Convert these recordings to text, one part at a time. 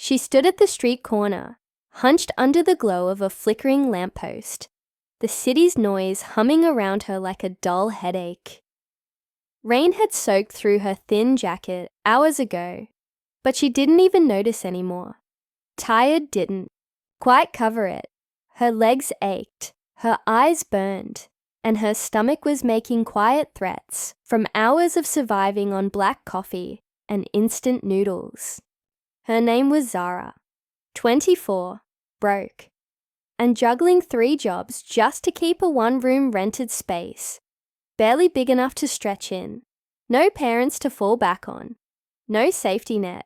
She stood at the street corner, hunched under the glow of a flickering lamppost, the city's noise humming around her like a dull headache. Rain had soaked through her thin jacket hours ago, but she didn't even notice anymore. Tired didn't quite cover it. Her legs ached, her eyes burned, and her stomach was making quiet threats from hours of surviving on black coffee and instant noodles. Her name was Zara, 24, broke, and juggling 3 jobs just to keep a one-room rented space, barely big enough to stretch in, no parents to fall back on, no safety net,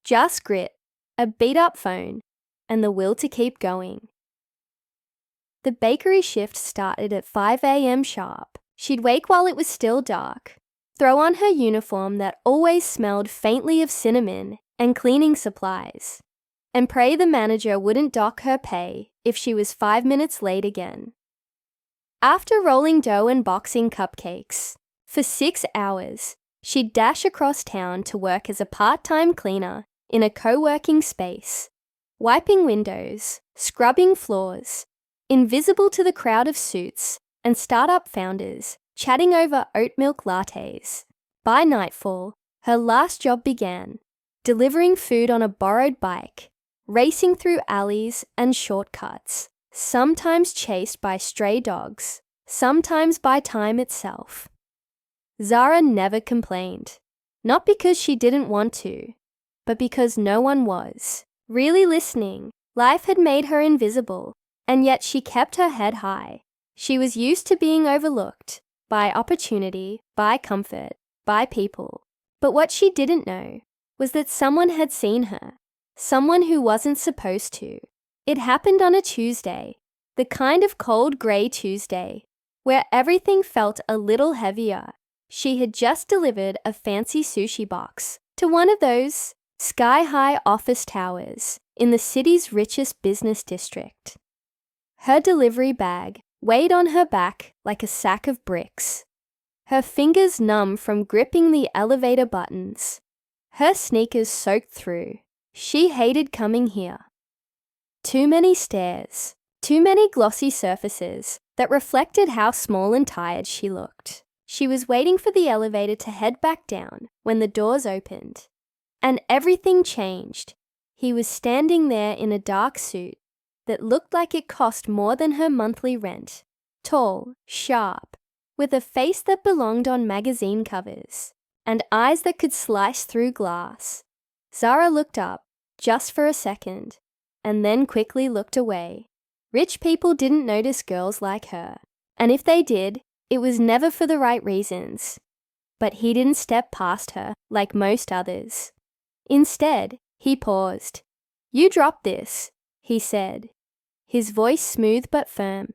just grit, a beat-up phone, and the will to keep going. The bakery shift started at 5 a.m. sharp. She'd wake while it was still dark, throw on her uniform that always smelled faintly of cinnamon and cleaning supplies, and pray the manager wouldn't dock her pay if she was 5 minutes late again. After rolling dough and boxing cupcakes, for 6 hours, she'd dash across town to work as a part-time cleaner in a co-working space, wiping windows, scrubbing floors, invisible to the crowd of suits and startup founders chatting over oat milk lattes. By nightfall, her last job began, delivering food on a borrowed bike, racing through alleys and shortcuts, sometimes chased by stray dogs, sometimes by time itself. Zara never complained, not because she didn't want to, but because no one was really listening. Life had made her invisible, and yet she kept her head high. She was used to being overlooked by opportunity, by comfort, by people. But what she didn't know was that someone had seen her, someone who wasn't supposed to. It happened on a Tuesday, the kind of cold grey Tuesday where everything felt a little heavier. She had just delivered a fancy sushi box to one of those sky-high office towers in the city's richest business district. Her delivery bag weighed on her back like a sack of bricks, her fingers numb from gripping the elevator buttons, her sneakers soaked through. She hated coming here. Too many stairs, too many glossy surfaces that reflected how small and tired she looked. She was waiting for the elevator to head back down when the doors opened, and everything changed. He was standing there in a dark suit that looked like it cost more than her monthly rent, tall, sharp, with a face that belonged on magazine covers, and eyes that could slice through glass. Zara looked up, just for a second, and then quickly looked away. Rich people didn't notice girls like her, and if they did, it was never for the right reasons. But he didn't step past her like most others. Instead, he paused. "You drop this," he said, his voice smooth but firm,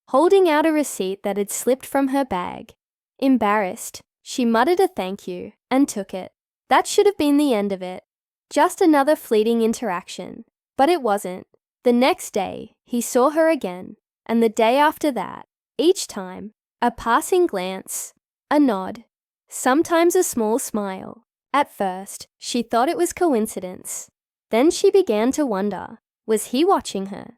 holding out a receipt that had slipped from her bag. Embarrassed, she muttered a thank you and took it. That should have been the end of it. Just another fleeting interaction. But it wasn't. The next day, he saw her again, and the day after that. Each time, a passing glance, a nod, sometimes a small smile. At first, she thought it was coincidence. Then she began to wonder, was he watching her?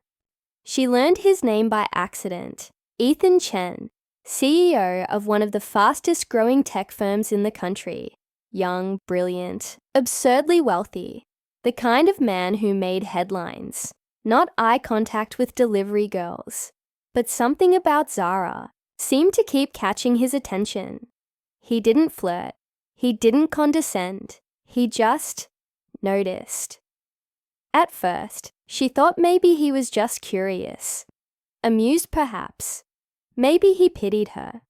She learned his name by accident, Ethan Chen, CEO of one of the fastest growing tech firms in the country. Young, brilliant, absurdly wealthy. The kind of man who made headlines. Not eye contact with delivery girls. But something about Zara seemed to keep catching his attention. He didn't flirt. He didn't condescend. He just noticed. At first, she thought maybe he was just curious. Amused perhaps. Maybe he pitied her.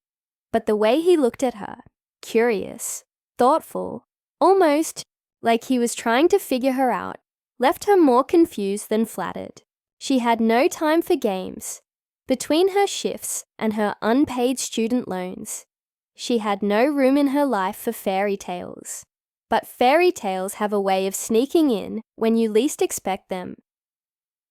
But the way he looked at her, curious, thoughtful, almost like he was trying to figure her out, left her more confused than flattered. She had no time for games. Between her shifts and her unpaid student loans, she had no room in her life for fairy tales. But fairy tales have a way of sneaking in when you least expect them.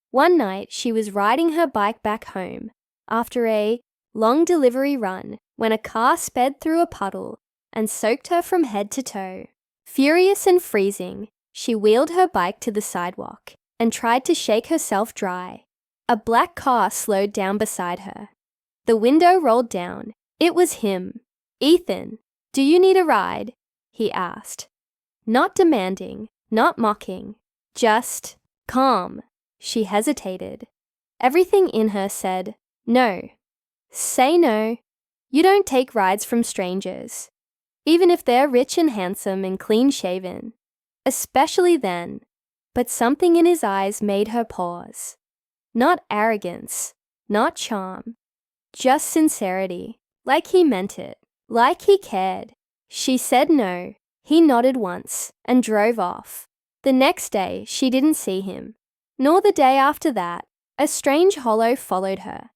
One night, she was riding her bike back home after a long delivery run when a car sped through a puddle and soaked her from head to toe. Furious and freezing, She wheeled her bike to the sidewalk and tried to shake herself dry. A black car slowed down beside her. The window rolled down. It was him. "Ethan, do you need a ride?" he asked. Not demanding, not mocking, just calm. She hesitated. Everything in her said, "No. Say no. You don't take rides from strangers, even if they're rich and handsome and clean-shaven. Especially then." But something in his eyes made her pause. Not arrogance, not charm, just sincerity, like he meant it, like he cared. She said no. He nodded once and drove off. The next day, she didn't see him, nor the day after that. A strange hollow followed her,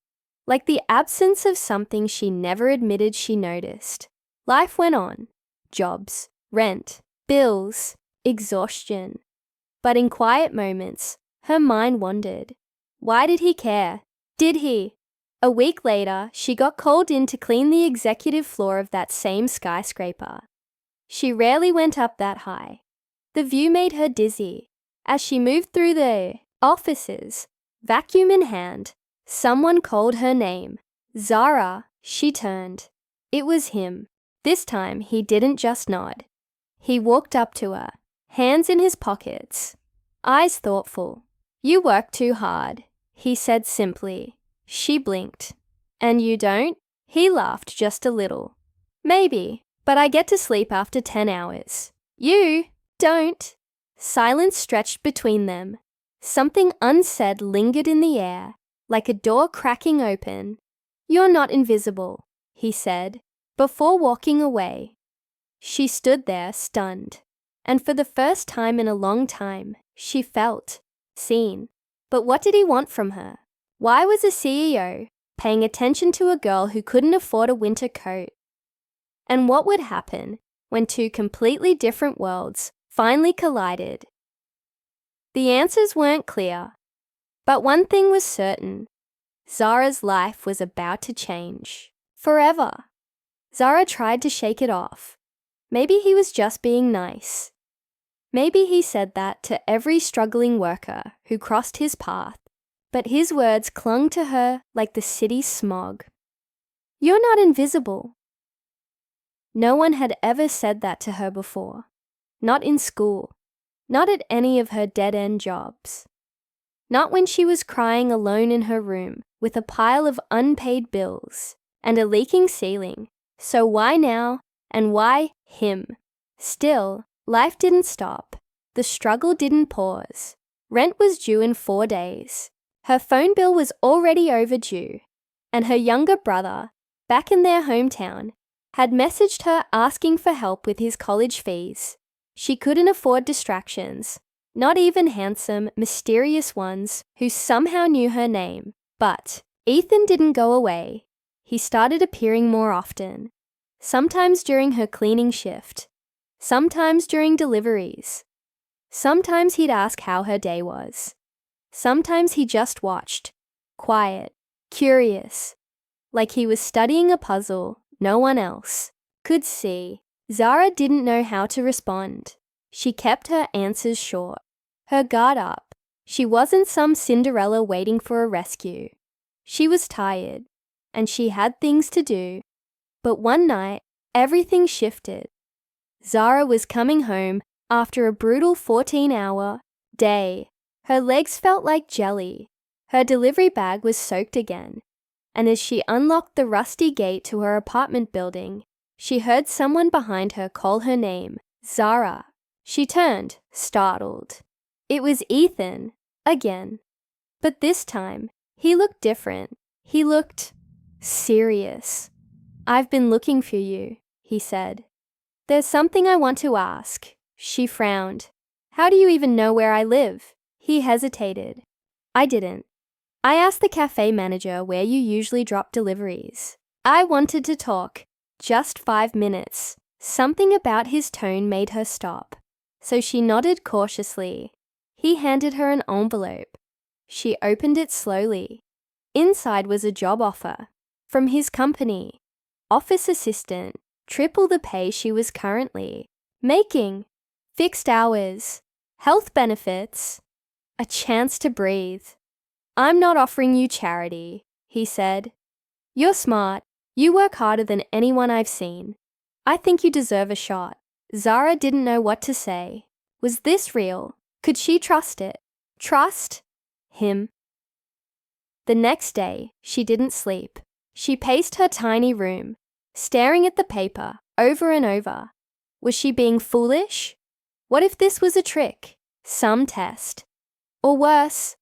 like the absence of something she never admitted she noticed. Life went on. Jobs, rent, bills, exhaustion. But in quiet moments, her mind wandered. Why did he care? Did he? A week later, she got called in to clean the executive floor of that same skyscraper. She rarely went up that high. The view made her dizzy. As she moved through the offices, vacuum in hand, someone called her name. "Zara." She turned. It was him. This time, he didn't just nod. He walked up to her, hands in his pockets, eyes thoughtful. "You work too hard," he said simply. She blinked. "And you don't?" He laughed just a little. "Maybe, but I get to sleep after 10 hours. You don't." Silence stretched between them. Something unsaid lingered in the air, like a door cracking open. "You're not invisible," he said, before walking away. She stood there, stunned, and for the first time in a long time, she felt seen. But what did he want from her? Why was a CEO paying attention to a girl who couldn't afford a winter coat? And what would happen when two completely different worlds finally collided? The answers weren't clear, but one thing was certain. Zara's life was about to change. Forever. Zara tried to shake it off. Maybe he was just being nice. Maybe he said that to every struggling worker who crossed his path, but his words clung to her like the city's smog. "You're not invisible." No one had ever said that to her before. Not in school. Not at any of her dead-end jobs. Not when she was crying alone in her room with a pile of unpaid bills and a leaking ceiling. So why now, and why him? Still, life didn't stop. The struggle didn't pause. Rent was due in 4 days. Her phone bill was already overdue, and her younger brother, back in their hometown, had messaged her asking for help with his college fees. She couldn't afford distractions, not even handsome, mysterious ones who somehow knew her name. But Ethan didn't go away. He started appearing more often, sometimes during her cleaning shift, sometimes during deliveries. Sometimes he'd ask how her day was. Sometimes he just watched, quiet, curious, like he was studying a puzzle no one else could see. Zara didn't know how to respond. She kept her answers short, her guard up. She wasn't some Cinderella waiting for a rescue. She was tired, and she had things to do. But one night, everything shifted. Zara was coming home after a brutal 14-hour day. Her legs felt like jelly. Her delivery bag was soaked again. And as she unlocked the rusty gate to her apartment building, she heard someone behind her call her name, Zara. She turned, startled. It was Ethan, again. But this time, he looked different. He looked serious. "I've been looking for you," he said. "There's something I want to ask." She frowned. "How do you even know where I live?" He hesitated. "I didn't. I asked the cafe manager where you usually drop deliveries. I wanted to talk. Just 5 minutes." Something about his tone made her stop. So she nodded cautiously. He handed her an envelope. She opened it slowly. Inside was a job offer. From his company. Office assistant. Triple the pay she was currently making. Fixed hours. Health benefits. A chance to breathe. I'm not offering you charity, he said. You're smart. You work harder than anyone I've seen. I think you deserve a shot. Zara didn't know what to say. Was this real? Could she trust it? Trust him? The next day, she didn't sleep. She paced her tiny room, staring at the paper over and over. Was she being foolish? What if this was a trick? Some test? Or worse,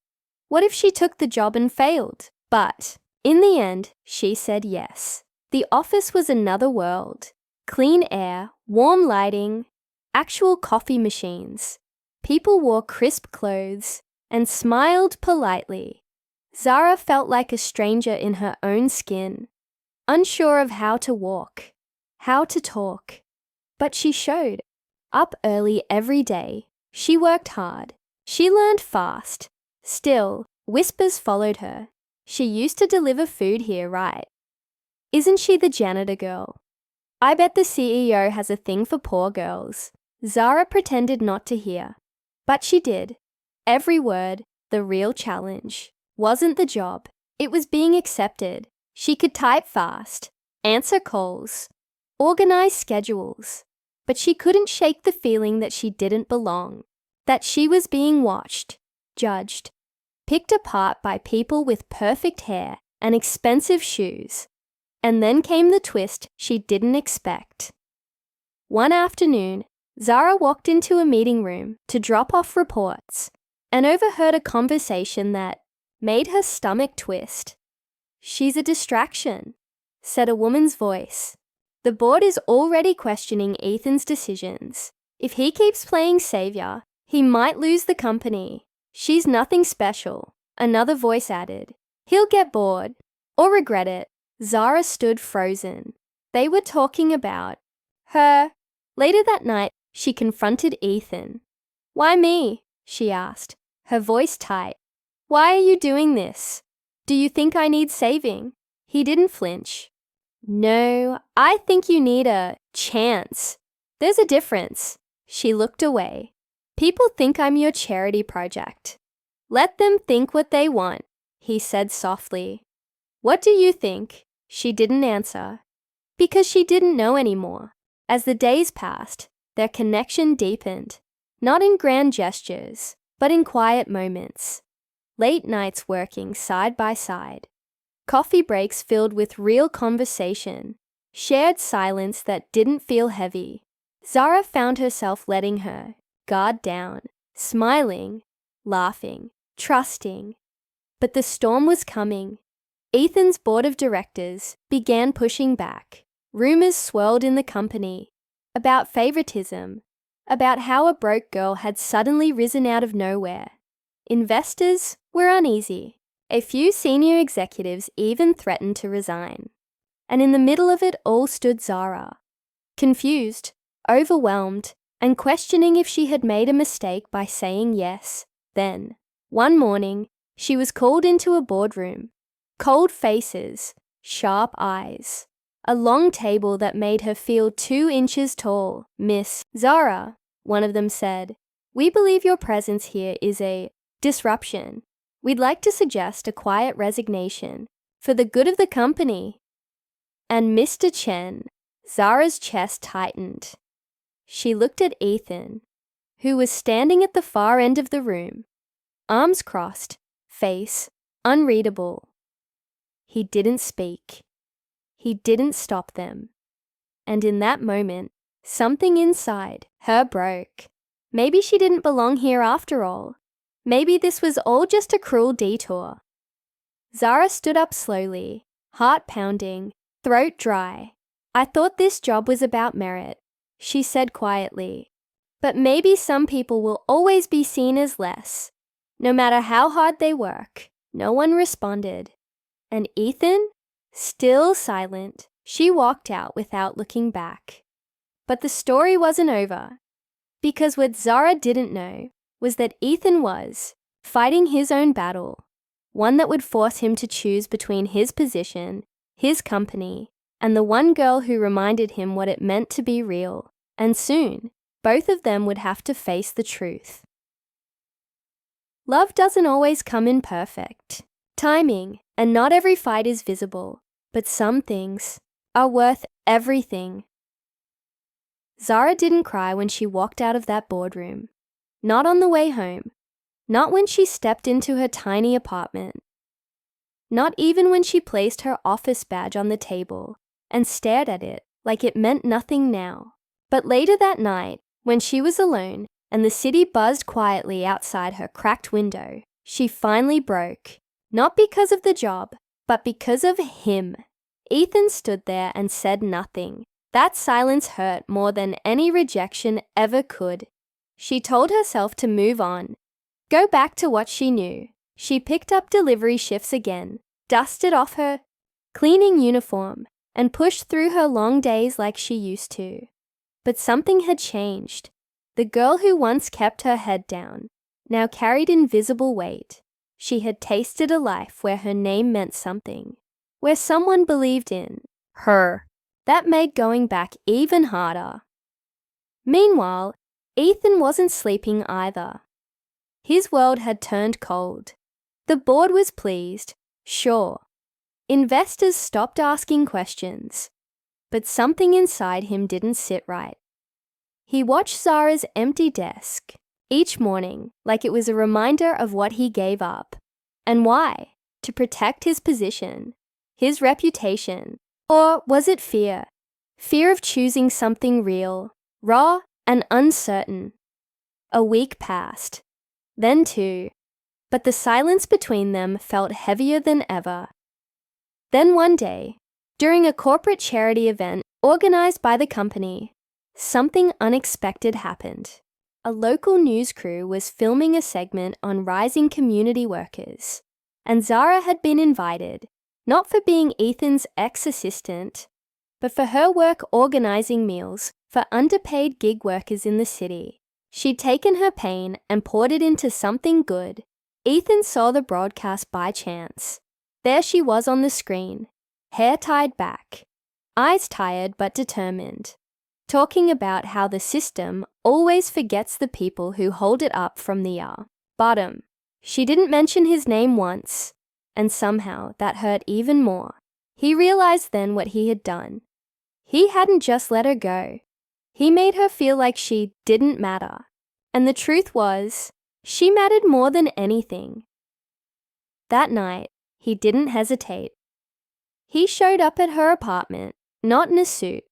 what if she took the job and failed? But in the end, she said yes. The office was another world. Clean air, warm lighting, actual coffee machines. People wore crisp clothes and smiled politely. Zara felt like a stranger in her own skin, unsure of how to walk, how to talk. But she showed. Up early every day, she worked hard. She learned fast. Still, whispers followed her. She used to deliver food here, right? Isn't she the janitor girl? I bet the CEO has a thing for poor girls. Zara pretended not to hear. But she did. Every word, the real challenge, wasn't the job. It was being accepted. She could type fast, answer calls, organize schedules. But she couldn't shake the feeling that she didn't belong, that she was being watched, judged, picked apart by people with perfect hair and expensive shoes. And then came the twist she didn't expect. One afternoon, Zara walked into a meeting room to drop off reports and overheard a conversation that made her stomach twist. "She's a distraction," said a woman's voice. "The board is already questioning Ethan's decisions. If he keeps playing savior, he might lose the company. She's nothing special," another voice added. "He'll get bored or regret it." Zara stood frozen. They were talking about her. Later that night, she confronted Ethan. "Why me?" she asked, her voice tight. "Why are you doing this? Do you think I need saving?" He didn't flinch. "No, I think you need a chance. There's a difference." She looked away. "People think I'm your charity project." "Let them think what they want," he said softly. "What do you think?" She didn't answer, because she didn't know anymore. As the days passed, their connection deepened, not in grand gestures, but in quiet moments. Late nights working side by side. Coffee breaks filled with real conversation, shared silence that didn't feel heavy. Zara found herself letting her guard down, smiling, laughing, trusting. But the storm was coming. Ethan's board of directors began pushing back. Rumors swirled in the company about favoritism, about how a broke girl had suddenly risen out of nowhere. Investors were uneasy. A few senior executives even threatened to resign. And in the middle of it all stood Zara, confused, overwhelmed, and questioning if she had made a mistake by saying yes. Then, one morning, she was called into a boardroom. Cold faces, sharp eyes, a long table that made her feel 2 inches tall. "Miss Zara," one of them said, "we believe your presence here is a disruption. We'd like to suggest a quiet resignation for the good of the company." And Mr. Chen, Zara's chest tightened. She looked at Ethan, who was standing at the far end of the room, arms crossed, face unreadable. He didn't speak. He didn't stop them. And in that moment, something inside her broke. Maybe she didn't belong here after all. Maybe this was all just a cruel detour. Zara stood up slowly, heart pounding, throat dry. "I thought this job was about merit," she said quietly. "But maybe some people will always be seen as less, no matter how hard they work." No one responded. And Ethan? Still silent, she walked out without looking back. But the story wasn't over. Because what Zara didn't know was that Ethan was fighting his own battle, one that would force him to choose between his position, his company, and the one girl who reminded him what it meant to be real. And soon, both of them would have to face the truth. Love doesn't always come in perfect timing, and not every fight is visible, but some things are worth everything. Zara didn't cry when she walked out of that boardroom. Not on the way home. Not when she stepped into her tiny apartment. Not even when she placed her office badge on the table and stared at it like it meant nothing now. But later that night, when she was alone and the city buzzed quietly outside her cracked window, she finally broke. Not because of the job, but because of him. Ethan stood there and said nothing. That silence hurt more than any rejection ever could. She told herself to move on, go back to what she knew. She picked up delivery shifts again, dusted off her cleaning uniform, and pushed through her long days like she used to. But something had changed. The girl who once kept her head down now carried invisible weight. She had tasted a life where her name meant something, where someone believed in her. That made going back even harder. Meanwhile, Ethan wasn't sleeping either. His world had turned cold. The board was pleased, sure. Investors stopped asking questions, but something inside him didn't sit right. He watched Zara's empty desk each morning like it was a reminder of what he gave up. And why? To protect his position, his reputation. Or was it fear? Fear of choosing something real, raw, and uncertain. A week passed. Then two. But the silence between them felt heavier than ever. Then one day, during a corporate charity event organized by the company, something unexpected happened. A local news crew was filming a segment on rising community workers, and Zara had been invited, not for being Ethan's ex-assistant, but for her work organizing meals for underpaid gig workers in the city. She'd taken her pain and poured it into something good. Ethan saw the broadcast by chance. There she was on the screen, hair tied back, eyes tired but determined, talking about how the system always forgets the people who hold it up from the bottom. She didn't mention his name once, and somehow that hurt even more. He realized then what he had done. He hadn't just let her go. He made her feel like she didn't matter. And the truth was, she mattered more than anything. That night, he didn't hesitate. He showed up at her apartment, not in a suit,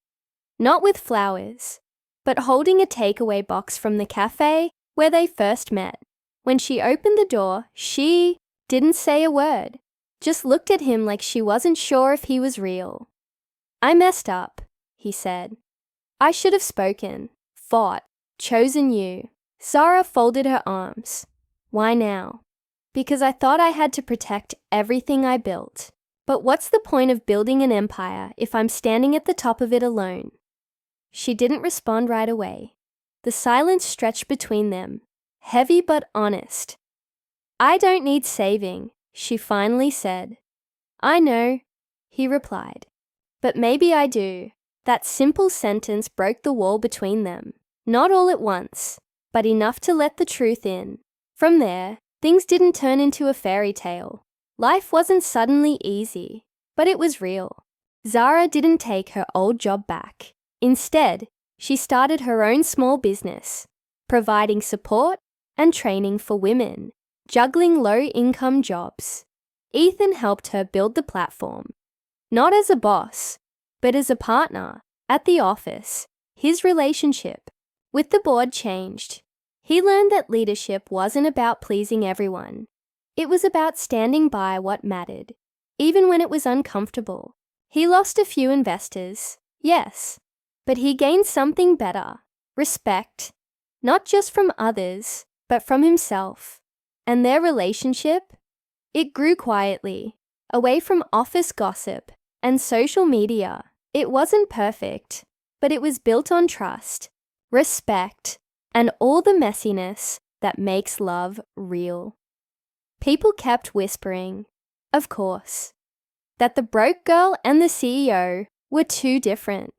not with flowers, but holding a takeaway box from the cafe where they first met. When she opened the door, she didn't say a word, just looked at him like she wasn't sure if he was real. "I messed up," he said. "I should have spoken, fought, chosen you." Zara folded her arms. "Why now?" "Because I thought I had to protect everything I built. But what's the point of building an empire if I'm standing at the top of it alone?" She didn't respond right away. The silence stretched between them, heavy but honest. "I don't need saving," she finally said. "I know," he replied. "But maybe I do." That simple sentence broke the wall between them. Not all at once, but enough to let the truth in. From there, things didn't turn into a fairy tale. Life wasn't suddenly easy, but it was real. Zara didn't take her old job back. Instead, she started her own small business, providing support and training for women, juggling low-income jobs. Ethan helped her build the platform, not as a boss, but as a partner. At the office, his relationship with the board changed. He learned that leadership wasn't about pleasing everyone. It was about standing by what mattered, even when it was uncomfortable. He lost a few investors, yes, but he gained something better, respect, not just from others, but from himself. And their relationship? It grew quietly, away from office gossip and social media. It wasn't perfect, but it was built on trust, respect, and all the messiness that makes love real. People kept whispering, of course, that the broke girl and the CEO were too different,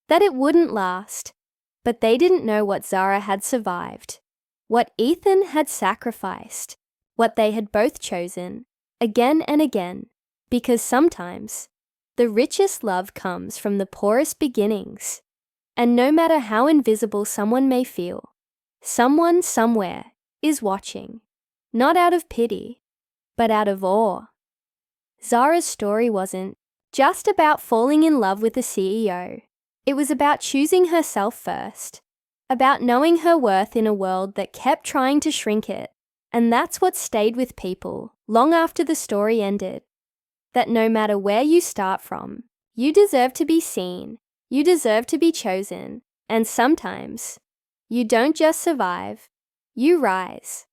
that it wouldn't last, but they didn't know what Zara had survived, what Ethan had sacrificed. what they had both chosen, again and again, because sometimes the richest love comes from the poorest beginnings. And no matter how invisible someone may feel, someone somewhere is watching, not out of pity, but out of awe. Zara's story wasn't just about falling in love with the CEO. It was about choosing herself first, about knowing her worth in a world that kept trying to shrink it. And that's what stayed with people long after the story ended. That no matter where you start from, you deserve to be seen, you deserve to be chosen, and sometimes you don't just survive, you rise.